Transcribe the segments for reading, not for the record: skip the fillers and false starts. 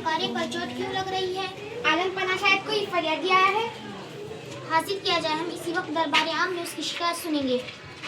कार्य पर चोट क्यों लग रही है? आलम पना शायद कोई फरियादी आया है। हाजिर किया जाए। हम इसी वक्त दरबार आम में उसकी शिकायत सुनेंगे।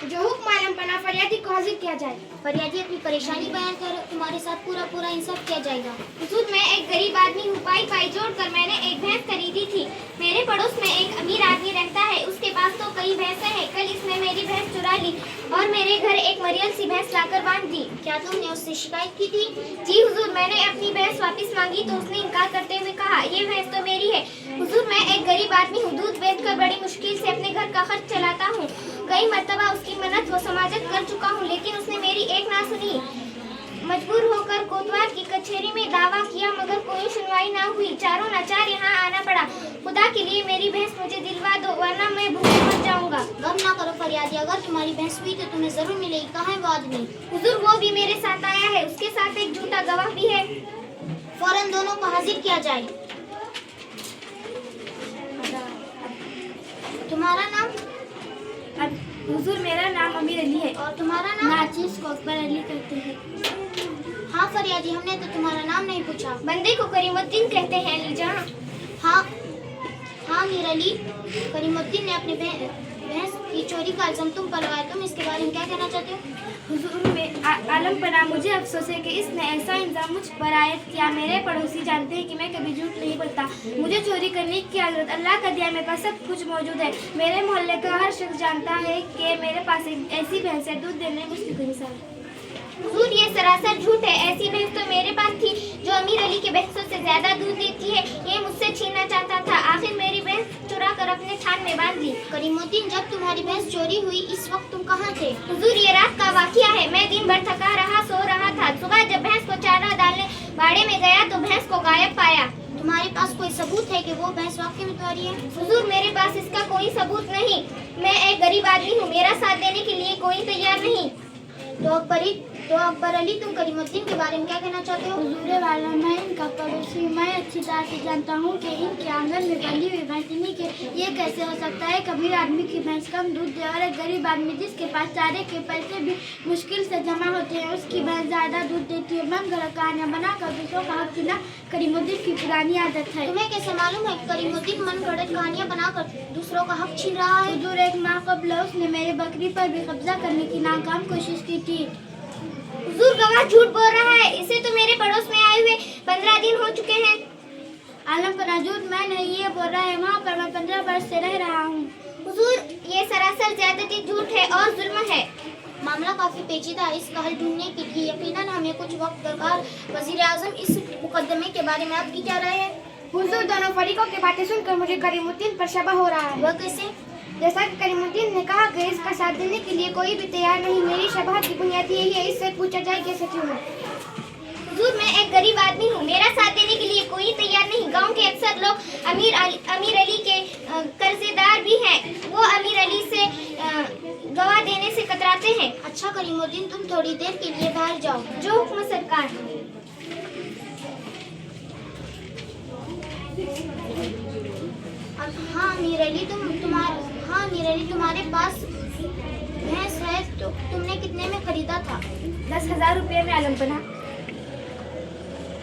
जो हुक्म आलम पना फरियादी को हाजिर किया जाए। फरियादी अपनी परेशानी बयान कर तुम्हारे साथ पूरा इंसाफ किया जाएगा। हुजूर, मैं एक गरीब आदमी हूँ। पाई जोड़कर मैंने एक भैंस खरीदी थी। मेरे पड़ोस में एक अमीर आदमी रहता है, उसके पास तो कई भैंसें हैं। कल इसने मेरी भैंस चुरा ली और मेरे घर एक मरियल सी भैंस लाकर बांध दी। क्या तुमने उससे शिकायत की थी? जी हुजूर, मैंने अपनी भैंस वापस मांगी तो उसने इनकार करते हुए कहा, ये भैंस तो मेरी है। हुजूर, मैं एक गरीब आदमी हूँ। दूध बेचकर बड़ी मुश्किल से अपने घर का खर्च चलाता हूँ। कई मर्तबा उसकी मन्नत व समाजत कर चुका हूँ, लेकिन उसने मेरी एक ना सुनी। मजबूर होकर कोतवाल की कचहरी में दावा किया, मगर कोई सुनवाई ना हुई। चारों लाचार यहाँ आना पड़ा। खुदा के लिए मेरी भैंस मुझे दिलवा दो, वरना मैं भूखे मर जाऊंगा। गम ना करो फरियादी, अगर तुम्हारी भैंस हुई तो तुम्हें जरूर मिलेगी। कहाँ है वो आदमी? हुजूर, वो भी मेरे साथ आया है। उसके साथ एक झूठा गवाह भी है। फौरन दोनों को हाजिर किया जाए। तुम्हारा नाम? हुजूर, मेरा नाम अमीर अली है। और तुम्हारा नाम? नाचिस को अकबर अली कहते हैं। हाँ फरियादी, हमने तो तुम्हारा नाम नहीं पूछा। बंदे को करीमुद्दीन कहते हैं अली जान। हाँ मीर अली, करीमुद्दीन ने अपने भैंस की चोरी का इल्जाम तुम पर लगाया। तुम इसके बारे में क्या कहना चाहते हो? हुजूर, में आलम पना, मुझे अफसोस है कि इसने ऐसा इल्जाम मुझ पर आयद किया। मेरे पड़ोसी जानते हैं कि मैं कभी झूठ नहीं बोलता। मुझे चोरी करने की आदत, अल्लाह का दिया मेरे पास सब कुछ मौजूद है। मेरे मोहल्ले का हर शख्स जानता है कि मेरे पास एक ऐसी भैंस है, दूध देने मुश्किल कोई इंसान। हुजूर, ये सरासर झूठ है। ऐसी भैंस तो मेरे पास थी जो अमीर अली की भैंसों से ज्यादा दूध देती है। ये मुझसे छीनना चाहता था। आखिर मेरी भैंस चुरा कर अपने थान में बांध ली। करीमुद्दीन, जब तुम्हारी भैंस चोरी हुई इस वक्त तुम कहाँ थे? हुजूर, ये रात का वाकया है। मैं दिन भर थका रहा, सो रहा था। सुबह जब भैंस को चारा डालने बाड़े में गया तो भैंस को गायब पाया। तुम्हारे पास कोई सबूत है कि वो भैंस वाकई में तुम्हारी है? हुजूर, मेरे पास इसका कोई सबूत नहीं। मैं एक गरीब आदमी हूँ। मेरा साथ देने के लिए कोई तैयार नहीं। तो अकबर अली, तुम करीमुद्दीन के बारे में क्या कहना चाहते हो? हुजूर वाला, मैं इनका पड़ोसी, मैं अच्छी तरह से जानता हूँ कि इनके आंगन में बंधी हुई भैंस नहीं के ये कैसे हो सकता है। कबीर आदमी की भैंस कम दूध दे और एक गरीब आदमी जिसके पास चारे के पैसे भी मुश्किल से जमा होते हैं, उसकी भैंस ज्यादा दूध देती है। मन गलत कहानियाँ बनाकर दूसरों का हक छीनना करीमुद्दीन की पुरानी आदत है। तुम्हें कैसे मालूम है कि करीमुद्दीन मन गढ़ंत कहानियाँ बनाकर दूसरों का हक छीन रहा है? हुजूर, एक माह कबल उसने मेरी बकरी पर भी कब्जा करने की नाकाम कोशिश की थी। हुजूर, गवाह झूठ बोल रहा है। इसे तो मेरे पड़ोस में आए हुए 15 दिन हो चुके हैं। आलम पना, झूठ मैं नहीं, ये बोल रहा है। वहाँ पर मैं 15 वर्ष से रह रहा हूँ। हुजूर, ये सरासर ज्यादती झूठ है और जुल्म है। मामला काफी पेचीदा है। इसका हल ढूंढने के लिए यकीनन हमें कुछ वक्त दरकार। वजीर आजम, इस मुकदमे के बारे में आपकी क्या राय है? हुजूर, दोनों फरीकों की बातें सुनकर मुझे करीमुद्दीन पर शबह हो रहा है। वह कैसे? जैसा कि करीमुद्दीन ने कहा कि इसका साथ देने के लिए कोई भी तैयार नहीं। मेरी शबह की बुनियाद यही है। इससे पूछा जाए कैसे क्यों है। हुजूर, मैं एक गरीब आदमी हूँ। मेरा साथ देने के लिए कोई तैयार नहीं। गांव के अक्सर लोग अमीर अली के कर्जदार भी हैं। वो अमीर अली से गवाह देने से कतराते हैं। अच्छा करीमुद्दीन, तुम थोड़ी देर के लिए बाहर जाओ। जो हुक्म सरकार। हाँ मीर अली, तुम्हारे पास भैंस है तो तुमने कितने में खरीदा था? 10,000 रुपये में आलम पना।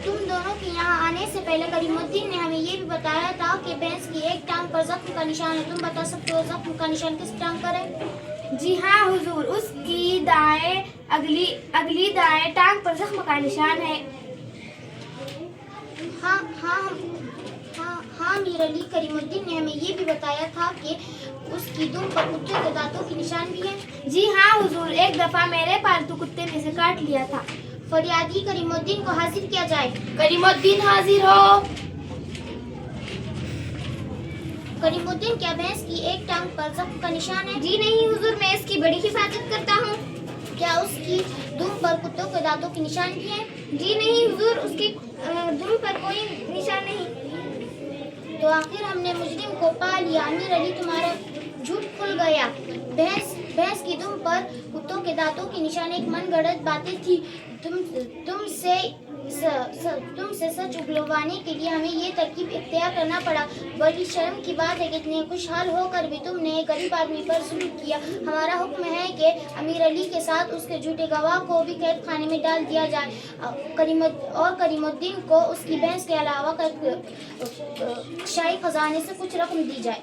तुम दोनों के यहाँ आने से पहले करीमुद्दीन ने हमें ये भी बताया था कि भैंस की एक टांग पर जख्म का निशान है। तुम बता सकते हो जख्म का निशान किस टांग पर है? जी हाँ हुजूर, उसकी अगली दाएं टांग पर जख्म का निशान है। हाँ मीर अली, करीमुद्दीन ने हमें ये भी बताया था कि उसकी दुम पर कुत्ते के दांतों के निशान भी हैं। जी हाँ हुजूर, एक दफा मेरे पालतू कुत्ते ने इसे काट लिया था। फरियादी, करीमुद्दीन को हाजिर किया जाए। करीमुद्दीन हाजिर हो। करीमुद्दीन, क्या भैंस की एक टांग पर जख्म का निशान है? जी नहीं हुजूर, मैं इसकी बड़ी हिफाजत करता हूँ। क्या उसकी दुम पर कुत्तों के दांतों के निशान भी हैं? जी नहीं हुजूर, उसकी दुम पर कोई निशान नहीं। तो आखिर हमने मुजरिम को पा लिया। अमीर अली, तुम्हारा झूठ खुल गया। भैंस की दुम पर कुत्तों के दांतों के निशान एक मनगढ़ंत बातें थी। तुमसे तुमसे सच उगलवाने के लिए हमें ये तरकीब इख्तियार करना पड़ा। बड़ी शर्म की बात है कि इतने खुशहाल होकर भी तुमने एक गरीब आदमी पर जुल्म किया। हमारा हुक्म है कि अमीर अली के साथ उसके झूठे गवाह को भी कैद खाने में डाल दिया जाए और करीमुद्दीन को उसकी भैंस के अलावा शाही खजाने से कुछ रकम दी जाए।